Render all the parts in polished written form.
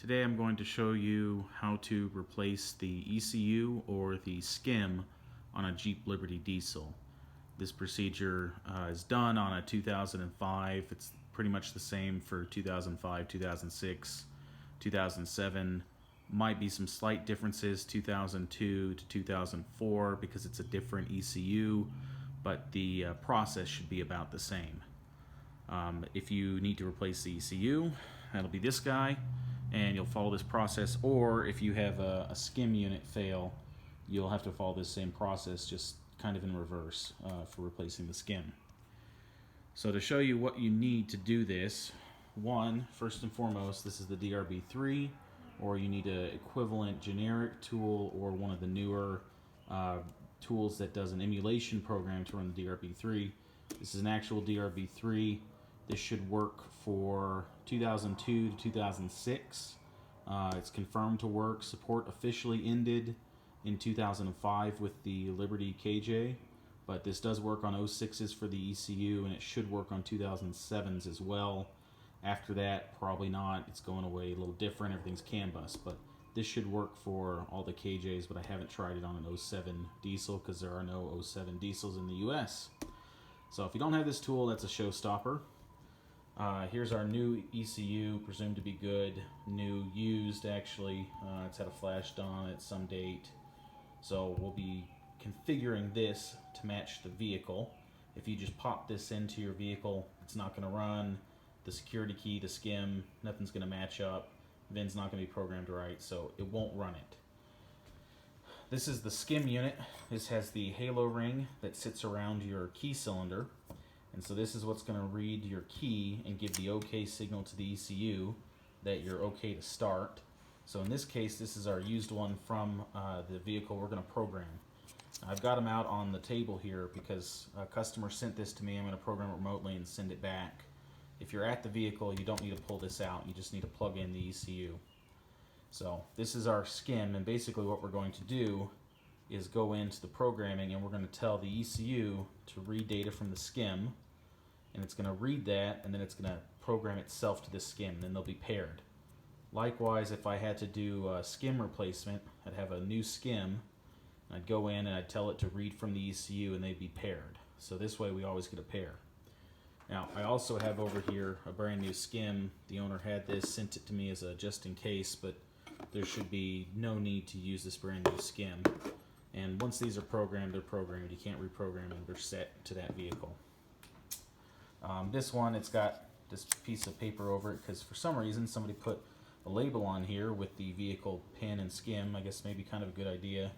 Today I'm going to show you how to replace the ECU or the SKIM on a Jeep Liberty diesel. This procedure is done on a 2005. It's pretty much the same for 2005, 2006, 2007. Might be some slight differences 2002 to 2004 because it's a different ECU, but the process should be about the same. If you need to replace the ECU, that'll be this guy, and you'll follow this process. Or if you have a SKIM unit fail, you'll have to follow this same process, just kind of in reverse for replacing the SKIM. So to show you what you need to do this, first and foremost, this is the DRB3, or you need an equivalent generic tool or one of the newer tools that does an emulation program to run the DRB3. This is an actual DRB3. This should work for 2002 to 2006. It's confirmed to work. Support officially ended in 2005 with the Liberty KJ, but this does work on 06s for the ECU, and it should work on 2007s as well. After that, probably not. It's going away a little different. Everything's CAN bus, but this should work for all the KJs, but I haven't tried it on an 07 diesel because there are no 07 diesels in the US. So if you don't have this tool, that's a showstopper. Here's our new ECU, presumed to be good. New, used actually. It's had a flash on it some date. So we'll be configuring this to match the vehicle. If you just pop this into your vehicle, it's not going to run. The security key, the SKIM, nothing's going to match up. VIN's not going to be programmed right, so it won't run it. This is the SKIM unit. This has the halo ring that sits around your key cylinder. And so this is what's going to read your key and give the OK signal to the ECU that you're OK to start. So in this case, this is our used one from the vehicle we're going to program. I've got them out on the table here because a customer sent this to me. I'm going to program it remotely and send it back. If you're at the vehicle, you don't need to pull this out. You just need to plug in the ECU. So this is our SKIM, and basically what we're going to do is go into the programming, and we're going to tell the ECU to read data from the SKIM, and it's going to read that, and then it's going to program itself to the SKIM, and then they'll be paired. Likewise, if I had to do a SKIM replacement, I'd have a new SKIM, and I'd go in and I'd tell it to read from the ECU, and they'd be paired. So this way we always get a pair. Now, I also have over here a brand new SKIM. The owner had this, sent it to me as a just in case, but there should be no need to use this brand new SKIM. And once these are programmed, they're programmed. You can't reprogram them. They're set to that vehicle. This one, it's got this piece of paper over it because for some reason somebody put a label on here with the vehicle PIN and SKIM. I guess maybe kind of a good idea.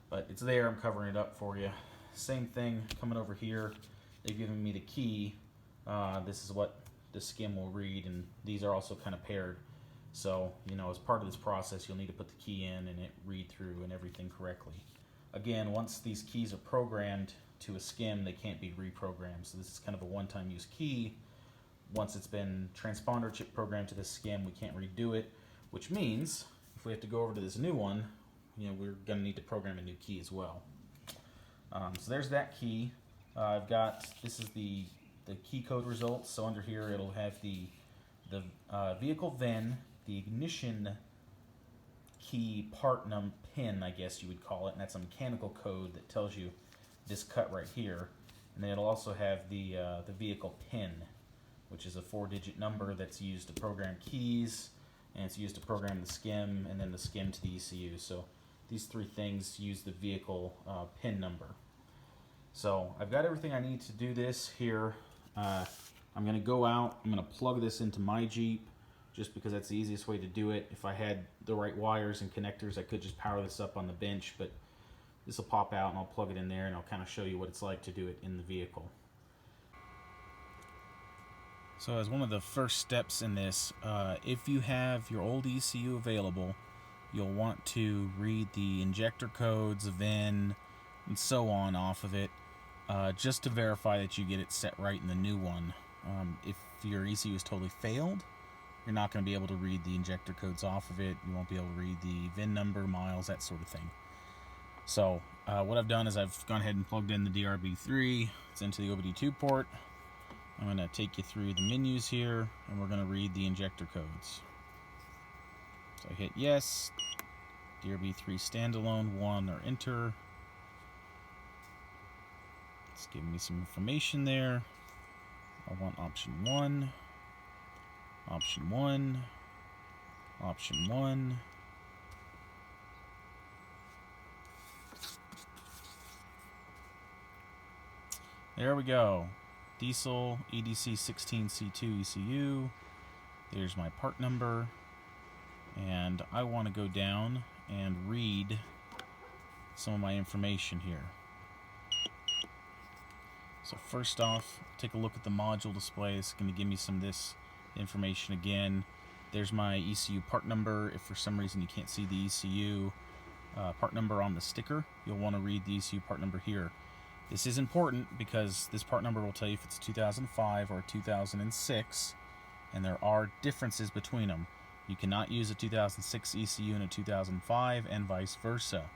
But it's there. I'm covering it up for you. Same thing coming over here. They've given me the key. This is what the SKIM will read, and these are also kind of paired. So, as part of this process, you'll need to put the key in and it read through and everything correctly. Again, once these keys are programmed to a SKIM, they can't be reprogrammed. So this is kind of a one-time use key. Once it's been transponder chip programmed to the SKIM, we can't redo it, which means if we have to go over to this new one, we're going to need to program a new key as well. So there's that key. This is the key code results. So under here it'll have the vehicle VIN, the ignition key part PIN, I guess you would call it, and that's a mechanical code that tells you this cut right here. And then it'll also have the vehicle PIN, which is a 4-digit number that's used to program keys, and it's used to program the SKIM, and then the SKIM to the ECU. So these three things use the vehicle PIN number. So I've got everything I need to do this here. I'm going to go out, I'm going to plug this into my Jeep just because that's the easiest way to do it. If I had the right wires and connectors, I could just power this up on the bench, but this will pop out and I'll plug it in there and I'll kind of show you what it's like to do it in the vehicle. So as one of the first steps in this, if you have your old ECU available, you'll want to read the injector codes, VIN, and so on off of it, just to verify that you get it set right in the new one. If your ECU is totally failed, you're not going to be able to read the injector codes off of it. You won't be able to read the VIN number, miles, that sort of thing. So what I've done is I've gone ahead and plugged in the DRB3. It's into the OBD2 port. I'm going to take you through the menus here, and we're going to read the injector codes. So I hit yes, DRB3 standalone 1 or enter. It's giving me some information there. I want option 1, option 1, option 1. There we go. Diesel EDC 16C2 ECU. There's my part number. And I want to go down and read some of my information here. So first off, take a look at the module display. It's going to give me some of this information again. There's my ECU part number. If for some reason you can't see the ECU part number on the sticker, you'll want to read the ECU part number here. This is important because this part number will tell you if it's 2005 or 2006, and there are differences between them. You cannot use a 2006 ECU and a 2005 and vice versa.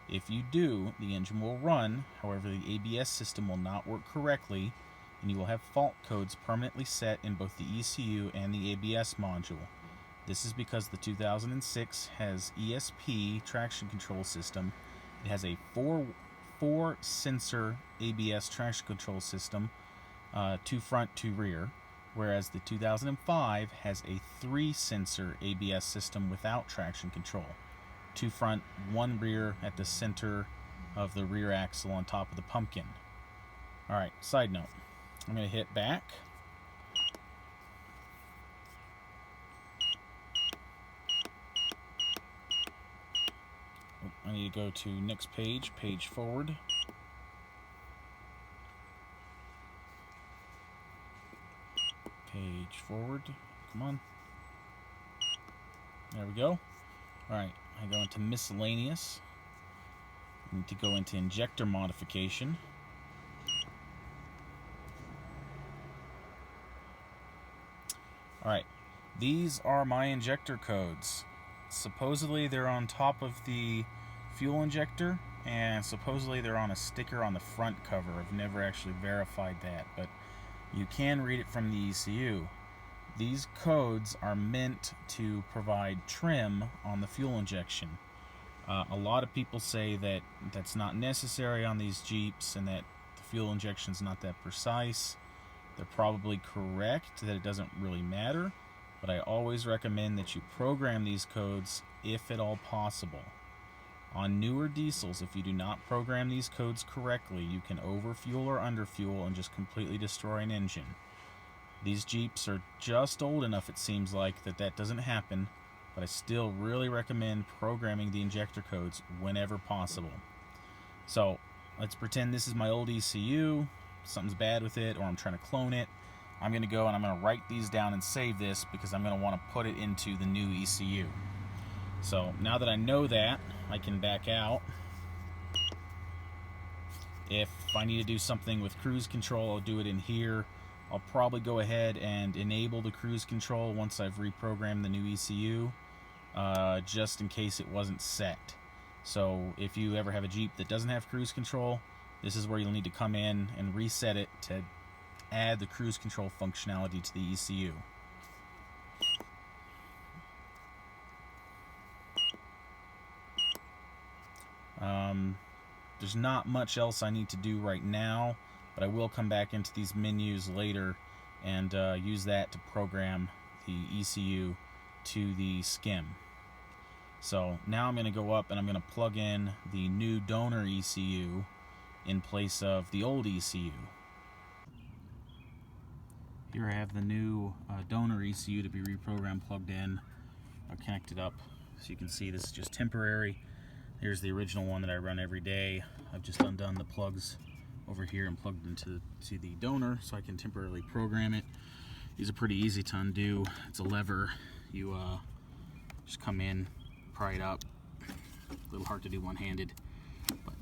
If you do, the engine will run, however the ABS system will not work correctly, and you will have fault codes permanently set in both the ECU and the ABS module. This is because the 2006 has ESP traction control system. It has a four sensor ABS traction control system, 2 front, 2 rear, whereas the 2005 has a 3 sensor ABS system without traction control, 2 front, 1 rear at the center of the rear axle on top of the pumpkin. Alright, side note, I'm going to hit back. I need to go to next page, page forward. Page forward, come on. There we go. Alright, I go into miscellaneous. I need to go into injector modification. Alright, these are my injector codes. Supposedly they're on top of the fuel injector, and supposedly they're on a sticker on the front cover. I've never actually verified that, but you can read it from the ECU. These codes are meant to provide trim on the fuel injection. A lot of people say that that's not necessary on these Jeeps and that the fuel injection is not that precise. They're probably correct, that it doesn't really matter, but I always recommend that you program these codes if at all possible. On newer diesels, if you do not program these codes correctly, you can overfuel or underfuel and just completely destroy an engine. These Jeeps are just old enough, it seems like, that doesn't happen, but I still really recommend programming the injector codes whenever possible. So, let's pretend this is my old ECU, something's bad with it, or I'm trying to clone it. I'm going to go and I'm going to write these down and save this because I'm going to want to put it into the new ECU. So now that I know that, I can back out. If I need to do something with cruise control, I'll do it in here. I'll probably go ahead and enable the cruise control once I've reprogrammed the new ECU, just in case it wasn't set. So if you ever have a Jeep that doesn't have cruise control, this is where you'll need to come in and reset it to add the cruise control functionality to the ECU. There's not much else I need to do right now, but I will come back into these menus later and use that to program the ECU to the SKIM. So now I'm going to go up and I'm going to plug in the new donor ECU in place of the old ECU. Here I have the new donor ECU to be reprogrammed plugged in. I'll connect it up so you can see this is just temporary. Here's the original one that I run every day. I've just undone the plugs over here and plugged into the donor so I can temporarily program it. These are pretty easy to undo. It's a lever. You just come in, pry it up. A little hard to do one-handed, but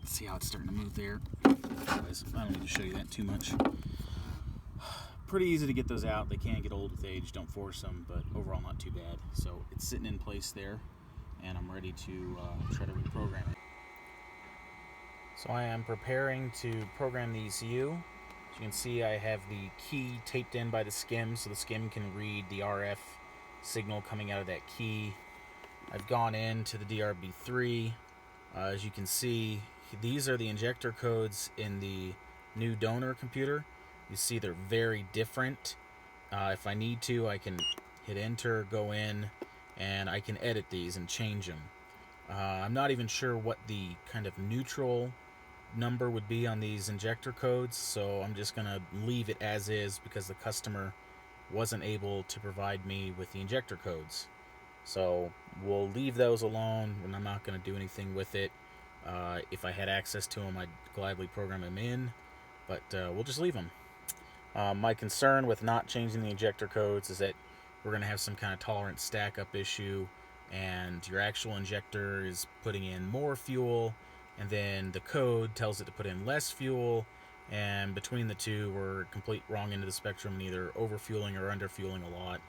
see how it's starting to move there. Anyways, I don't need to show you that too much. Pretty easy to get those out. They can get old with age, don't force them, but overall not too bad. So it's sitting in place there, and I'm ready to try to reprogram it. So I am preparing to program the ECU. As you can see, I have the key taped in by the SKIM, so the SKIM can read the RF signal coming out of that key. I've gone into the DRB3. As you can see, these are the injector codes in the new donor computer. You see they're very different. If I need to, I can hit enter, go in, and I can edit these and change them. I'm not even sure what the kind of neutral number would be on these injector codes, so I'm just going to leave it as is because the customer wasn't able to provide me with the injector codes. So we'll leave those alone, and I'm not going to do anything with it. If I had access to them, I'd gladly program them in, but we'll just leave them. My concern with not changing the injector codes is that we're going to have some kind of tolerance stack-up issue, and your actual injector is putting in more fuel, and then the code tells it to put in less fuel, and between the two, we're complete wrong end of the spectrum, either overfueling or underfueling a lot.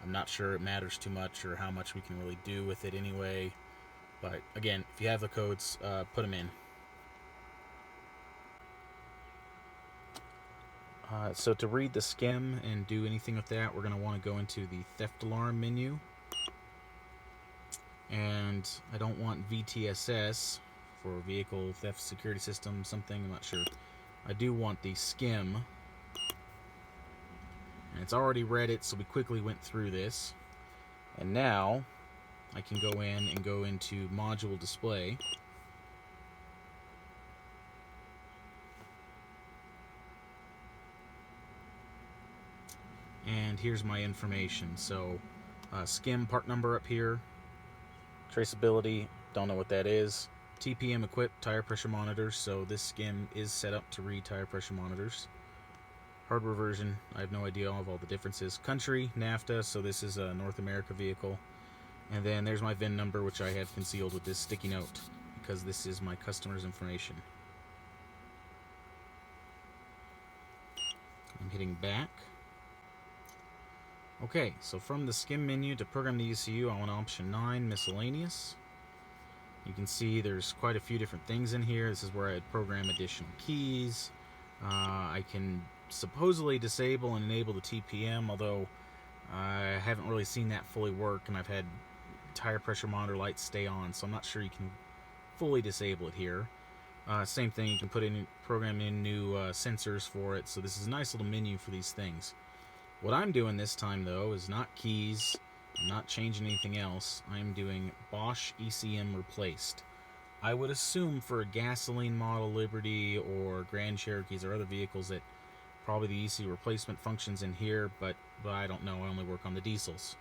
I'm not sure it matters too much or how much we can really do with it anyway. But again, if you have the codes, put them in. So to read the SKIM and do anything with that, we're going to want to go into the theft alarm menu. And I don't want VTSS for vehicle theft security system something, I'm not sure. I do want the SKIM. And it's already read it, so we quickly went through this. And now I can go in and go into module display. And here's my information. So SKIM part number up here, traceability, don't know what that is. TPM equipped tire pressure monitors, so this SKIM is set up to read tire pressure monitors. Hardware version, I have no idea of all the differences. Country, NAFTA, so this is a North America vehicle. And then there's my VIN number, which I have concealed with this sticky note, because this is my customer's information. I'm hitting back. Okay, so from the SKIM menu to program the ECU, I want option 9, miscellaneous. You can see there's quite a few different things in here. This is where I'd program additional keys. I can supposedly disable and enable the TPM, although I haven't really seen that fully work, and I've had tire pressure monitor lights stay on, so I'm not sure you can fully disable it here. Same thing, you can put in, program in new sensors for it, so this is a nice little menu for these things. What I'm doing this time, though, is not keys, I'm not changing anything else. I'm doing Bosch ECM replaced. I would assume for a gasoline model Liberty or Grand Cherokees or other vehicles that probably the ECU replacement functions in here, but I don't know, I only work on the diesels.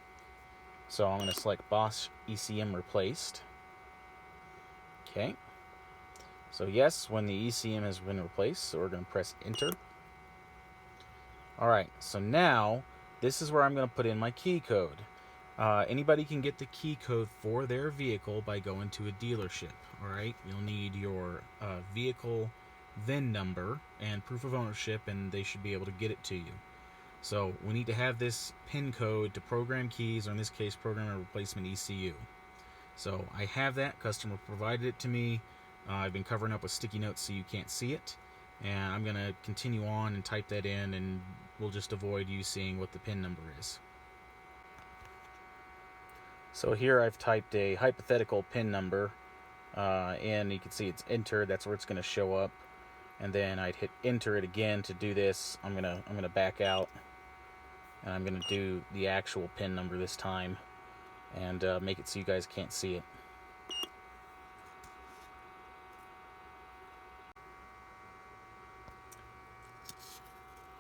So I'm going to select Bosch ECM replaced. Okay. So yes, when the ECM has been replaced, so we're going to press enter. Alright, so now this is where I'm going to put in my key code. Anybody can get the key code for their vehicle by going to a dealership. Alright, you'll need your vehicle VIN number and proof of ownership, and they should be able to get it to you. So we need to have this PIN code to program keys, or in this case program a replacement ECU. So I have that, customer provided it to me. I've been covering up with sticky notes so you can't see it, and I'm going to continue on and type that in, and we'll just avoid you seeing what the PIN number is. So here I've typed a hypothetical PIN number and you can see it's entered. That's where it's going to show up, and then I'd hit enter it again. To do this, I'm gonna back out, and I'm gonna do the actual PIN number this time, and make it so you guys can't see it.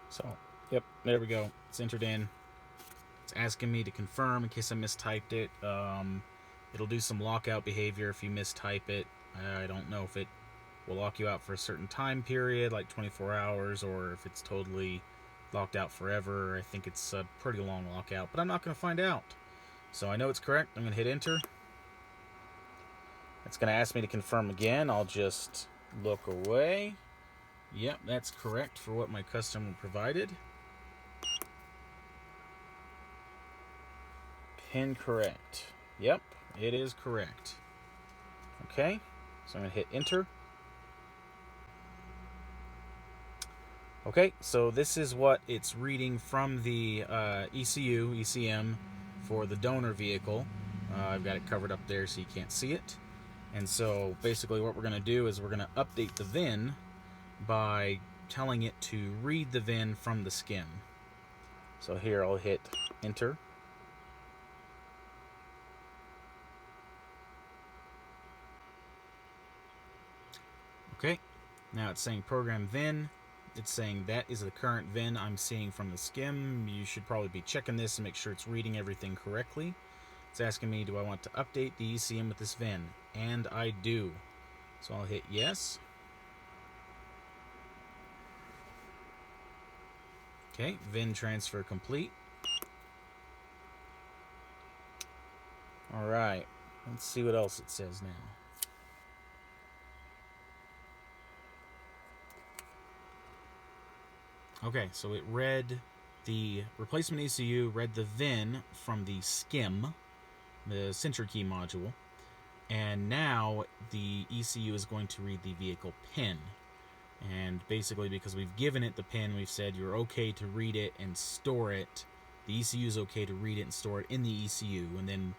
So, yep, there we go. It's entered in. It's asking me to confirm in case I mistyped it. It'll do some lockout behavior if you mistype it. I don't know if it will lock you out for a certain time period, like 24 hours, or if it's totally locked out forever. I think it's a pretty long lockout, but I'm not going to find out. So I know it's correct. I'm going to hit enter. It's going to ask me to confirm again. I'll just look away. Yep, that's correct for what my customer provided. PIN correct. Yep, it is correct. Okay, so I'm going to hit enter. Okay, so this is what it's reading from the ECU, ECM for the donor vehicle. I've got it covered up there so you can't see it. And so basically what we're going to do is we're going to update the VIN by telling it to read the VIN from the SKIM. So here I'll hit enter. Okay, now it's saying program VIN. It's saying that is the current VIN I'm seeing from the SKIM. You should probably be checking this and make sure it's reading everything correctly. It's asking me, do I want to update the ECM with this VIN? And I do. So I'll hit yes. Okay, VIN transfer complete. Alright, let's see what else it says now. Okay, so it read the replacement ECU, read the VIN from the SKIM, the sensor key module, and now the ECU is going to read the vehicle PIN. And basically, because we've given it the PIN, we've said you're okay to read it and store it. The ECU is okay to read it and store it in the ECU, and then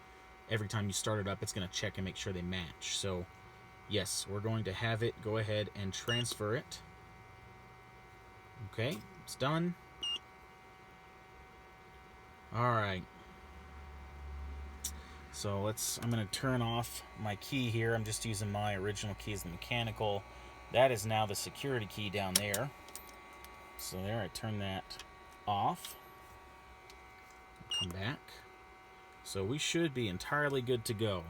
every time you start it up, it's going to check and make sure they match. So, yes, we're going to have it go ahead and transfer it. Okay, it's done. Alright. So I'm going to turn off my key here. I'm just using my original key as the mechanical. That is now the security key down there. So there, I turn that off. Come back. So we should be entirely good to go.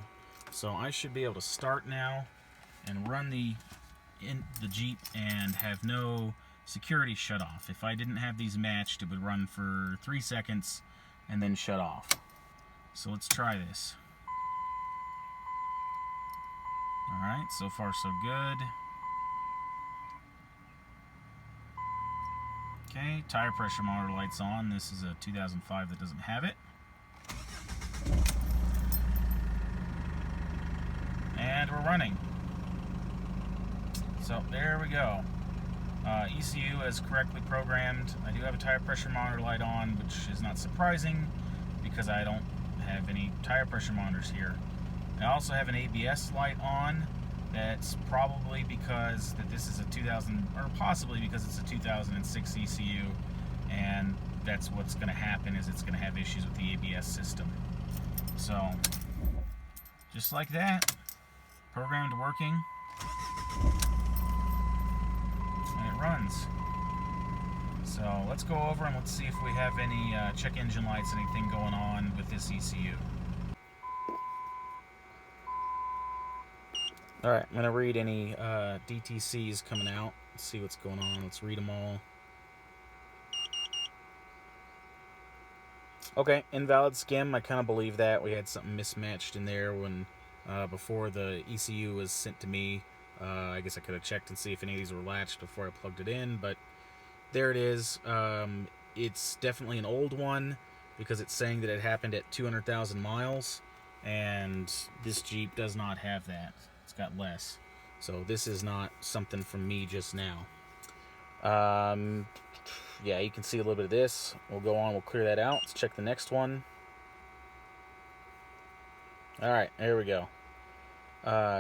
So I should be able to start now and run the Jeep and have no security shut off. If I didn't have these matched, it would run for 3 seconds and then shut off. So let's try this. Alright, so far so good. Okay, tire pressure monitor light's on. This is a 2005 that doesn't have it. And we're running. So there we go. ECU is correctly programmed. I do have a tire pressure monitor light on, which is not surprising because I don't have any tire pressure monitors here. I also have an ABS light on. That's probably because this is a 2000, or possibly because it's a 2006 ECU, and that's what's going to happen, is it's going to have issues with the ABS system. So, just like that, programmed working, and it runs. So let's go over and let's see if we have any check engine lights, anything going on with this ECU. Alright, I'm going to read any DTCs coming out. Let's see what's going on. Let's read them all. Okay, invalid SKIM. I kind of believe that. We had something mismatched in there when before the ECU was sent to me. I guess I could have checked and see if any of these were latched before I plugged it in, but there it is. It's definitely an old one because it's saying that it happened at 200,000 miles, and this Jeep does not have that. It's got less. So this is not something from me just now. Yeah, you can see a little bit of this. We'll go on, we'll clear that out. Let's check the next one. Alright, there we go.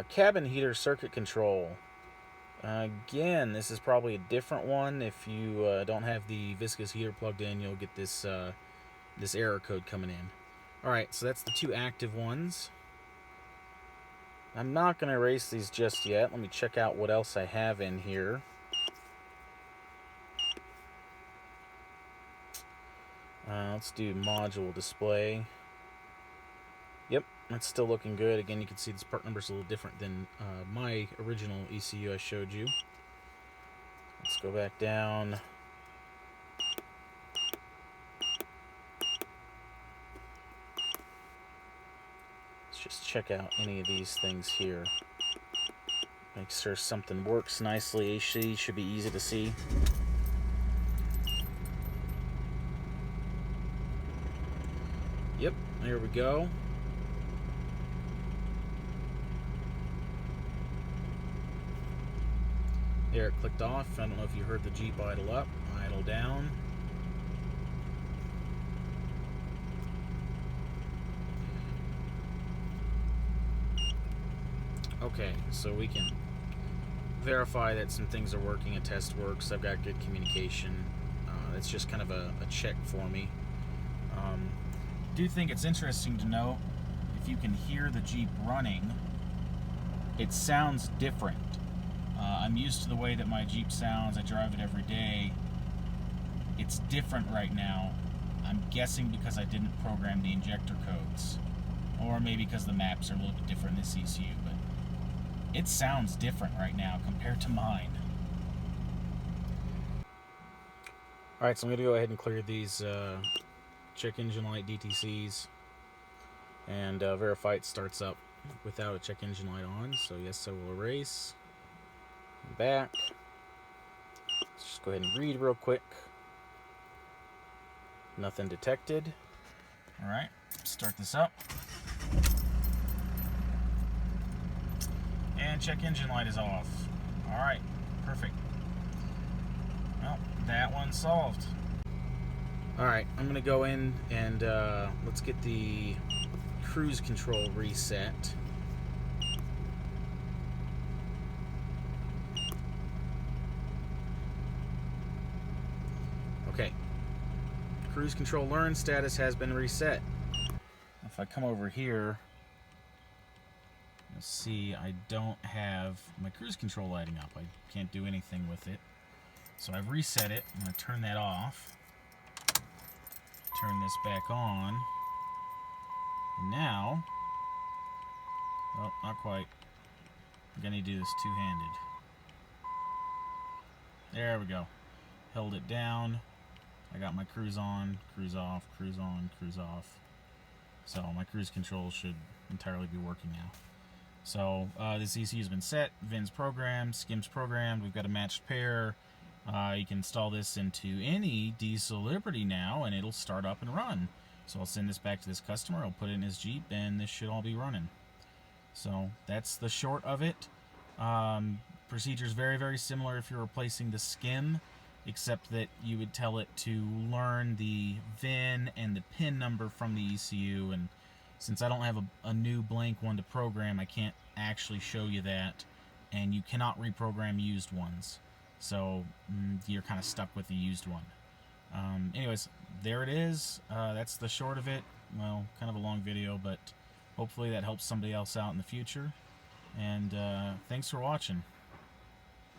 Cabin heater circuit control. Again, this is probably a different one. If you don't have the viscous heater plugged in, you'll get this this error code coming in. Alright, so that's the two active ones. I'm not going to erase these just yet. Let me check out what else I have in here. Let's do module display. Yep, that's still looking good. Again, you can see this part number's a little different than my original ECU I showed you. Let's go back down. Let's just check out any of these things here. Make sure something works nicely. AC should be easy to see. Yep, there we go. There, it clicked off. I don't know if you heard the Jeep idle up, idle down. Okay, so we can verify that some things are working, a test works, I've got good communication. It's just kind of a check for me. Do think it's interesting to note, if you can hear the Jeep running, it sounds different. I'm used to the way that my Jeep sounds. I drive it every day. It's different right now. I'm guessing because I didn't program the injector codes, or maybe because the maps are a little bit different in this ECU, but it sounds different right now compared to mine. Alright, so I'm going to go ahead and clear these check engine light DTCs and verify it starts up without a check engine light on. So yes, I will erase. Back. Let's just go ahead and read real quick. Nothing detected. Alright, start this up. And check engine light is off. Alright, perfect. Well, that one's solved. Alright, I'm going to go in and let's get the cruise control reset. Okay. Cruise control learn status has been reset. If I come over here, you'll see I don't have my cruise control lighting up. I can't do anything with it. So I've reset it. I'm going to turn that off. Turn this back on. And now, oh, not quite. I'm going to do this two-handed. There we go. Held it down. I got my cruise on, cruise off, cruise on, cruise off. So my cruise control should entirely be working now. So this ECU has been set, VIN's programmed, SKIM's programmed, we've got a matched pair. You can install this into any diesel Liberty now and it'll start up and run. So I'll send this back to this customer, I'll put it in his Jeep, and this should all be running. So that's the short of it. Procedure is very, very similar if you're replacing the SKIM, except that you would tell it to learn the VIN and the PIN number from the ECU, and since I don't have a new blank one to program, I can't actually show you that, and you cannot reprogram used ones. So you're kind of stuck with the used one. Anyways, there it is. That's the short of it. Well, kind of a long video, but hopefully that helps somebody else out in the future. And thanks for watching.